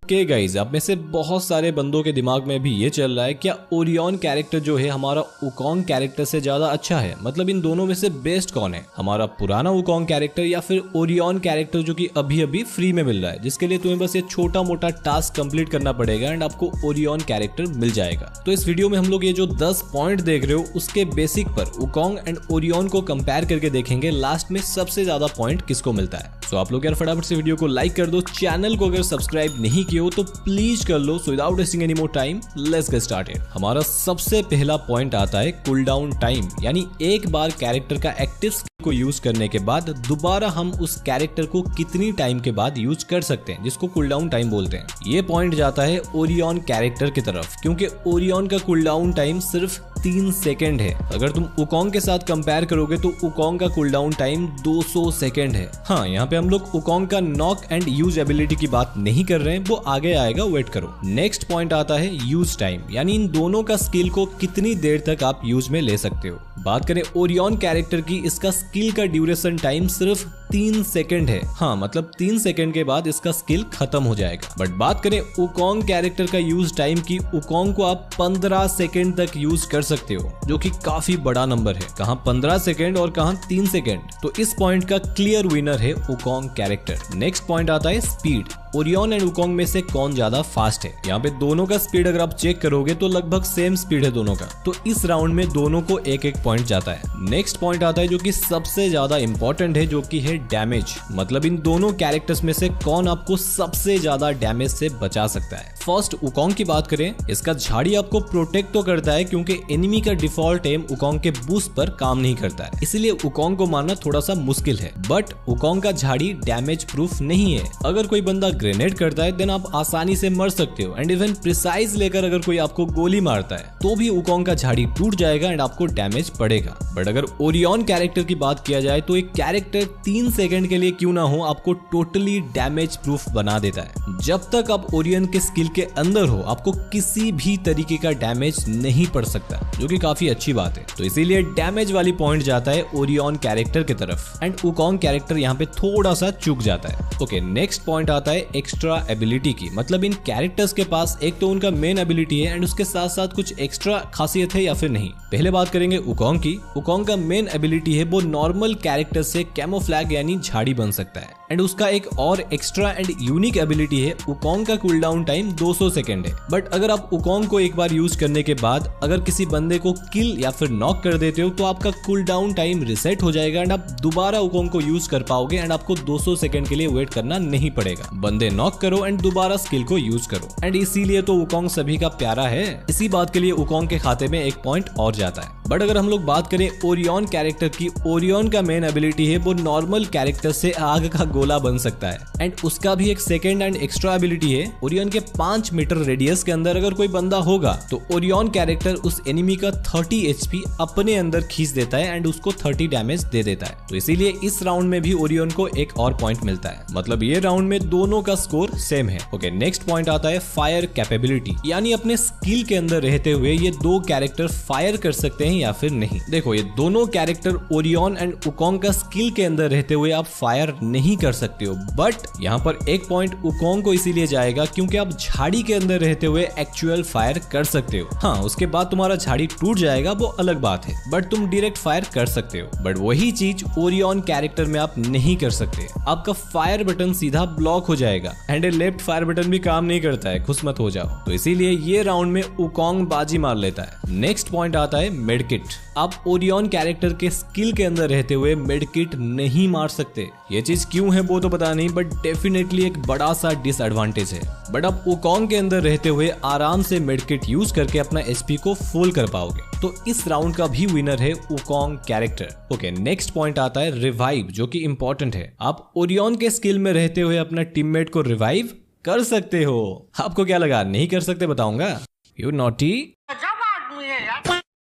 Guys, अब में से बहुत सारे बंदों के दिमाग में भी ये चल रहा है क्या ओरियन कैरेक्टर जो है हमारा वुकोंग कैरेक्टर से ज्यादा अच्छा है। मतलब इन दोनों में से बेस्ट कौन है, हमारा पुराना वुकोंग कैरेक्टर या फिर ओरियन कैरेक्टर जो कि अभी अभी फ्री में मिल रहा है, जिसके लिए तुम्हें बस ये छोटा मोटा टास्क कंप्लीट करना पड़ेगा एंड आपको ओरियन कैरेक्टर मिल जाएगा। तो इस वीडियो में हम लोग ये जो 10 पॉइंट देख रहे हो उसके बेसिक पर वुकोंग एंड ओरियन को कंपेयर करके देखेंगे लास्ट में सबसे ज्यादा पॉइंट किसको मिलता है। तो आप लोग यार फटाफट से वीडियो को लाइक कर दो, चैनल को अगर सब्सक्राइब नहीं किए हो तो प्लीज कर लो। So without wasting any more time let's get started. हमारा सबसे पहला पॉइंट आता है कूल डाउन टाइम, यानी एक बार कैरेक्टर का एक्टिव स्किल को यूज करने के बाद दोबारा हम उस कैरेक्टर को कितनी टाइम के बाद यूज कर सकते हैं, जिसको कूल डाउन टाइम बोलते हैं। ये पॉइंट जाता है ओरियन कैरेक्टर की तरफ, क्योंकि ओरियन का कूल डाउन टाइम सिर्फ 3 सेकंड है। अगर तुम वुकोंग के साथ कंपेयर करोगे तो वुकोंग का कूल डाउन टाइम 200 सेकंड है। हाँ, यहाँ पे हम लोग वुकोंग का नॉक एंड यूज एबिलिटी की बात नहीं कर रहे हैं, वो आगे आएगा, वेट करो। नेक्स्ट पॉइंट आता है यूज टाइम, यानी इन दोनों का स्किल को कितनी देर तक आप यूज में ले सकते हो। बात करें ओरियन कैरेक्टर की, इसका स्किल का ड्यूरेशन टाइम सिर्फ 3 सेकंड है। हाँ, मतलब 3 सेकंड के बाद इसका स्किल खत्म हो जाएगा। बट बात करें वुकोंग कैरेक्टर का यूज टाइम की, वुकोंग को आप 15 सेकंड तक यूज कर सकते हो, जो कि काफी बड़ा नंबर है। कहां 15 सेकंड और कहां 3 सेकंड। तो इस पॉइंट का क्लियर विनर है वुकोंग कैरेक्टर। नेक्स्ट पॉइंट आता है स्पीड। ओरियन एंड वुकोंग में से कौन ज्यादा फास्ट है। यहाँ पे दोनों का स्पीड अगर आप चेक करोगे तो लगभग सेम स्पीड है दोनों का। तो इस राउंड में दोनों को एक एक पॉइंट जाता है। नेक्स्ट पॉइंट आता है जो कि सबसे ज्यादा इंपॉर्टेंट है, जो कि है डैमेज। मतलब इन दोनों कैरेक्टर्स में से कौन आपको सबसे ज्यादा डैमेज से बचा सकता है। फर्स्ट वुकोंग की बात करें, इसका झाड़ी आपको प्रोटेक्ट तो करता है, क्योंकि एनिमी का डिफॉल्ट एम वुकोंग के बूस्ट पर काम नहीं करता है, इसलिए वुकोंग को मारना थोड़ा सा मुश्किल है। बट वुकोंग का झाड़ी डैमेज प्रूफ नहीं है। अगर कोई बंदा ग्रेनेड करता है देन आप आसानी से मर सकते हो, एंड इवन प्रिसाइज लेकर अगर कोई आपको गोली मारता है तो भी वुकोंग का झाड़ी टूट जाएगा एंड आपको डैमेज पड़ेगा। बट अगर ओरियन कैरेक्टर की बात किया जाए तो एक कैरेक्टर 3 सेकंड के लिए क्यों ना हो आपको टोटली डैमेज प्रूफ बना देता है। जब तक आप ओरियन के स्किल के अंदर हो आपको किसी भी तरीके का डैमेज नहीं पड़ सकता, जो कि काफी अच्छी बात है। तो इसीलिए डैमेज वाली पॉइंट जाता है ओरियन कैरेक्टर की तरफ, एंड वुकोंग कैरेक्टर यहाँ पे थोड़ा सा चूक जाता है। ओके, नेक्स्ट पॉइंट आता है एक्स्ट्रा एबिलिटी की। मतलब इन कैरेक्टर्स के पास एक तो उनका मेन एबिलिटी है एंड उसके साथ साथ कुछ एक्स्ट्रा खासियत है या फिर नहीं। पहले बात करेंगे वुकोंग की। वुकोंग का मेन एबिलिटी है वो नॉर्मल कैरेक्टर से कैमोफ्लैग यानी झाड़ी बन सकता है, एंड उसका एक और एक्स्ट्रा एंड यूनिक एबिलिटी है वुकोंग का कूल डाउन टाइम 200 सेकंड है। बट अगर आप वुकोंग को एक बार यूज करने के बाद अगर किसी बंदे को किल या फिर नॉक कर देते हो तो आपका कूल डाउन टाइम रिसेट हो जाएगा एंड आप दोबारा वुकोंग को यूज कर पाओगे एंड आपको 200 सेकंड के लिए वेट करना नहीं पड़ेगा। बंदे नॉक करो एंड दोबारा स्किल को यूज करो, एंड इसीलिए तो वुकोंग सभी का प्यारा है। इसी बात के लिए वुकोंग के खाते में एक पॉइंट और जाता है। बट अगर हम लोग बात करें ओरियन कैरेक्टर की, ओरियन का मेन एबिलिटी है वो नॉर्मल कैरेक्टर से आग का गोला बन सकता है, एंड उसका भी एक सेकंड एंड एक्स्ट्रा एबिलिटी है। ओरियन के 5 मीटर रेडियस के अंदर अगर कोई बंदा होगा तो ओरियन कैरेक्टर उस एनिमी का 30 एचपी अपने अंदर खींच देता है एंड उसको 30 डैमेज दे देता है। तो इसीलिए इस राउंड में भी ओरियन को एक और पॉइंट मिलता है। मतलब ये राउंड में दोनों का स्कोर सेम है। ओके, नेक्स्ट पॉइंट आता है फायर कैपेबिलिटी, यानी अपने स्किल के अंदर रहते हुए ये दो कैरेक्टर फायर कर सकते हैं या फिर नहीं। देखो, ये दोनों कैरेक्टर ओरियन एंड वुकोंग का स्किल के अंदर रहते हुए आप फायर नहीं कर सकते हो। बट यहाँ पर एक पॉइंट वुकोंग को इसीलिए जाएगा क्योंकि आप झाड़ी के अंदर रहते हुए एक्चुअल फायर कर सकते हो। हाँ, उसके बाद तुम्हारा झाड़ी टूट जाएगा वो अलग बात है, बट तुम डायरेक्ट फायर कर सकते हो। बट वही चीज ओरियन कैरेक्टर में आप नहीं कर सकते। आपका फायर बटन सीधा ब्लॉक हो जाएगा एंड लेफ्ट फायर बटन भी काम नहीं करता है, खुश मत हो जाओ। तो इसीलिए ये राउंड में वुकोंग बाजी मार लेता है। नेक्स्ट पॉइंट आता है मेडकिट। आप ओरियन कैरेक्टर के स्किल के अंदर रहते हुए मेडकिट नहीं मार सकते। ये चीज क्यों है वो तो पता नहीं, बट डेफिनेटली एक बड़ा सा डिसएडवांटेज है। बट आप वुकोंग के अंदर रहते हुए आराम से मेडकिट यूज करके अपना एचपी को फुल कर पाओगे। तो इस राउंड का भी विनर है Wukong character. Okay, next point आता है रिवाइव, जो कि इंपॉर्टेंट है। आप ओरियन के स्किल में रहते हुए अपना टीममेट को रिवाइव कर सकते हो। आपको क्या लगा नहीं कर सकते? बताऊंगा। You naughty.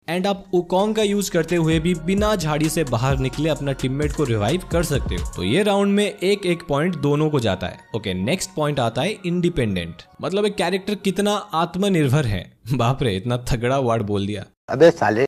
एंड आप वुकोंग का यूज करते हुए भी बिना झाड़ी से बाहर निकले अपना टीममेट को रिवाइव कर सकते हो। तो ये राउंड में एक एक पॉइंट दोनों को जाता है। ओके, नेक्स्ट पॉइंट आता है इंडिपेंडेंट। मतलब एक कैरेक्टर कितना आत्मनिर्भर है। बाप रे, इतना तगड़ा वर्ड बोल दिया। अबे साले।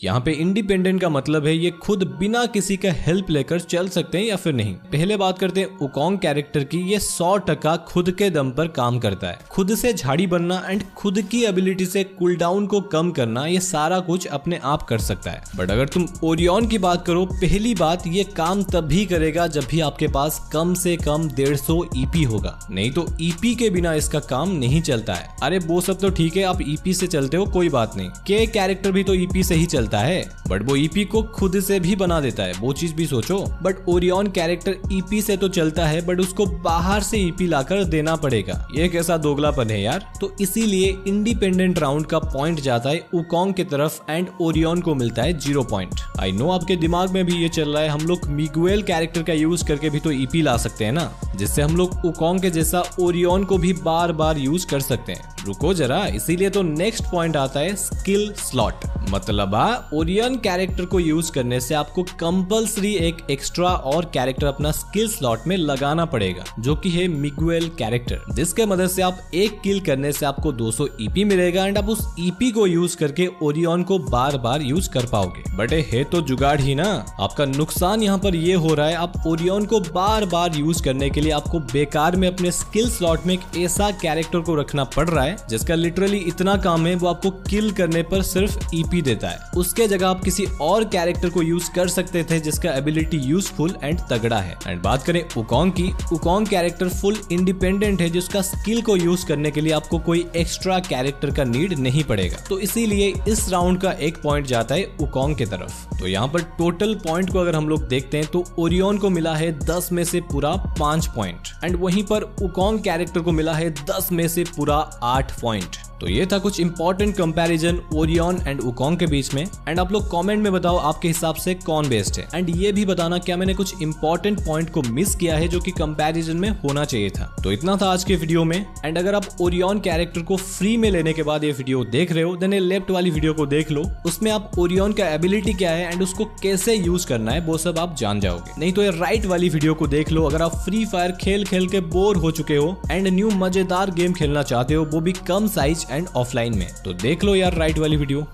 यहाँ पे इंडिपेंडेंट का मतलब है ये खुद बिना किसी का हेल्प लेकर चल सकते हैं या फिर नहीं। पहले बात करते हैं वुकोंग कैरेक्टर की। ये 100% खुद के दम पर काम करता है। खुद से झाड़ी बनना एंड खुद की एबिलिटी से कूलडाउन को कम करना, ये सारा कुछ अपने आप कर सकता है। बट अगर तुम ओरियन की बात करो, पहली बात ये काम तभी करेगा जब भी आपके पास कम से कम 150 ईपी होगा, नहीं तो ईपी के बिना इसका काम नहीं चलता है। अरे वो सब तो ठीक है, आप ईपी से चलते हो कोई बात नहीं, के कैरेक्टर भी तो ईपी से ही चलता है, बट वो ईपी को खुद से भी बना देता है, वो चीज भी सोचो। बट ओरियन कैरेक्टर ईपी से तो चलता है, बट उसको बाहर से ईपी लाकर देना पड़ेगा। ये कैसा दोगलापन है यार। तो इसीलिए इंडिपेंडेंट राउंड का पॉइंट जाता है वुकोंग की तरफ एंड ओरियन को मिलता है 0 पॉइंट। आई नो आपके दिमाग में भी ये चल रहा है, हम लोग मिगुएल कैरेक्टर का यूज करके भी तो ईपी ला सकते हैं ना, जिससे हम लोग वुकोंग के जैसा ओरियन को भी बार बार यूज कर सकते हैं। रुको जरा, इसीलिए तो नेक्स्ट पॉइंट आता है स्किल स्लॉट। मतलब ओरियन कैरेक्टर को यूज करने से आपको कंपल्सरी एक एक्स्ट्रा और कैरेक्टर अपना स्किल स्लॉट में लगाना पड़ेगा, जो कि है मिगुएल कैरेक्टर, जिसके मदद से आप एक किल करने से आपको 200 ईपी मिलेगा एंड आप उस ईपी को यूज करके ओरियन को बार बार यूज कर पाओगे। बट है तो जुगाड़ ही ना। आपका नुकसान यहाँ पर ये हो रहा है, आप ओरियन को बार बार यूज करने के लिए आपको बेकार में अपने स्किल स्लॉट में एक ऐसा कैरेक्टर को रखना पड़ रहा है जिसका लिटरली इतना काम है वो आपको किल करने पर सिर्फ ईपी देता है। उसके जगह आप किसी और कैरेक्टर को यूज कर सकते थे जिसका एबिलिटी यूजफुल एंड तगड़ा है। एंड बात करें वुकोंग की, वुकोंग कैरेक्टर फुल इंडिपेंडेंट है, जिसका स्किल को यूज करने के लिए आपको कोई एक्स्ट्रा कैरेक्टर का नीड नहीं पड़ेगा। तो इसीलिए इस राउंड का एक पॉइंट जाता है वुकोंग की तरफ। तो यहाँ पर टोटल पॉइंट को अगर हम लोग देखते हैं तो ओरियन को मिला है 10 में से पूरा 5 पॉइंट एंड वहीं पर वुकोंग कैरेक्टर को मिला है 10 में से पूरा 8 पॉइंट। तो ये था कुछ important comparison Orion and Wukong के बीच में। एंड आप लोग कमेंट में बताओ आपके हिसाब से कौन बेस्ट है, एंड ये भी बताना क्या मैंने कुछ इंपॉर्टेंट पॉइंट को मिस किया है जो कि कंपैरिजन में होना चाहिए था। तो इतना था आज के वीडियो में। एंड अगर आप ओरियन कैरेक्टर को फ्री में लेने के बाद ये वीडियो देख रहे हो, देन लेफ्ट वाली वीडियो को देख लो, उसमें आप ओरियन का एबिलिटी क्या है एंड उसको कैसे यूज करना है वो सब आप जान जाओगे। नहीं तो ये राइट वाली वीडियो को देख लो अगर आप फ्री फायर खेल खेल के बोर हो चुके हो एंड न्यू मजेदार गेम खेलना चाहते हो, वो भी कम साइज एंड ऑफलाइन में। तो देख लो यार राइट वाली वीडियो।